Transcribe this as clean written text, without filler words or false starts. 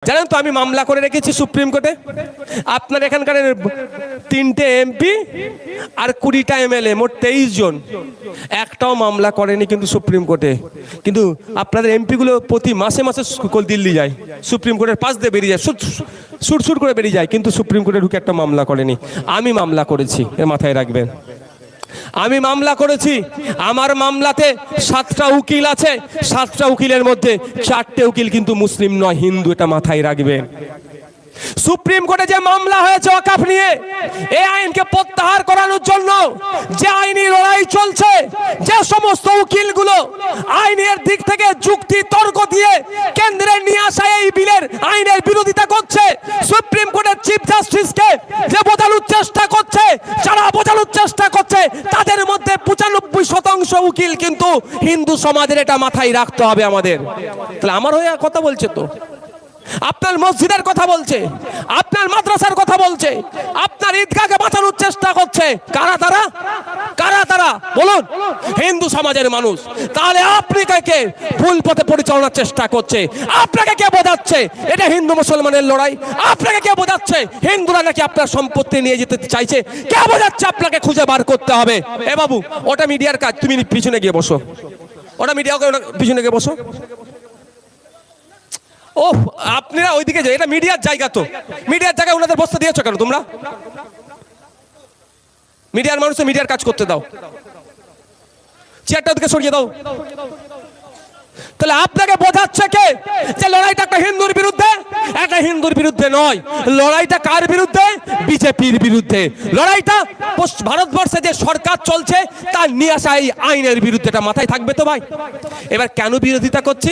জানেন তো আমি মামলা করে রেখেছি সুপ্রিম কোর্টে। আপনার এখানকার 3টে এমপি আর 20টা এমএলএ, মোট 23 জন, একটাও মামলা করেনি কিন্তু সুপ্রিম কোর্টে। কিন্তু আপনাদের এমপিগুলো প্রতি মাসে মাসে দিল্লি যায়, সুপ্রিম কোর্টের পাশ দিয়ে বেরিয়ে যায়, সুট করে বেরিয়ে যায়, কিন্তু সুপ্রিম কোর্টে ঢুকে একটা মামলা করেনি। আমি মামলা করেছি, এর মাথায় রাখবেন। আমি মামলা করেছি, আমার মামলাতে 7টা উকিল আছে, 7টা উকিলের মধ্যে 4টে উকিল কিন্তু মুসলিম নয়, হিন্দু, এটা মাথায় রাখবেন। সুপ্রিম কোর্টে যে মামলা হয়েছে ওয়াকফ নিয়ে, এই আইনকে প্রত্যাহার করানোর জন্য যে আইনি লড়াই চলছে, যে সমস্ত উকিলগুলো আইনের দিক থেকে যুক্তি তর্ক দিয়ে কেন্দ্রে নিয়ে আসা এই বিলের আইনের বিরোধিতা করছে, সুপ্রিম কোর্টের চিফ জাস্টিসকে যে বোঝানোর চেষ্টা করছে, যারা বোঝানোর চেষ্টা করছে তাদের মধ্যে 95% উকিল কিন্তু হিন্দু সমাজের, এটা মাথায় রাখতে হবে আমাদের। তাহলে আমার হয়ে কথা বলছে তো, আপনার মসজিদের কথা বলছে, আপনার মাদ্রাসার কথা বলছে, আপনার ঈদগাহকে বাঁচানোর চেষ্টা করছে, কারা তারা? কারা তারা বলুন? হিন্দু সমাজের মানুষ। তাহলে আপনি কে ভুল পথে পরিচালনার চেষ্টা করছে? আপনাকে কে বোঝাচ্ছে এটা হিন্দু মুসলমানের লড়াই? আপনাকে কে বোঝাচ্ছে হিন্দুরা নাকি আপনার সম্পত্তি নিয়ে যেতে চাইছে? কে বোঝাচ্ছে? আপনাকে খুঁজে বার করতে হবে। এ বাবু, ওটা মিডিয়ার কাজ, তুমি পিছনে গিয়ে বসো, ওটা মিডিয়াকে পিছনে গিয়ে বসো। ও আপনারা ওইদিকে যাই, এটা মিডিয়ার জায়গা, তো মিডিয়ার জায়গায় ওনাদের বসতে দিয়েছো কেন তোমরা? মিডিয়ার মানুষকে মিডিয়ার কাজ করতে দাও, চেয়ারটা ওদিকে সরিয়ে দাও। তাহলে আপনাকে বোঝাচ্ছে কে যে লড়াইটা একটা হিন্দুর বিরুদ্ধে? একটা হিন্দুর বিরুদ্ধে নয়, লড়াইটা কার বিরুদ্ধে? বিজেপির বিরুদ্ধে। লড়াইটা ভারতবর্ষে যে সরকার চলছে তার নিয়ে আসা এই আইনের বিরুদ্ধে, এটা মাথায় থাকবে তো ভাই। এবার কেন বিরোধিতা করছি?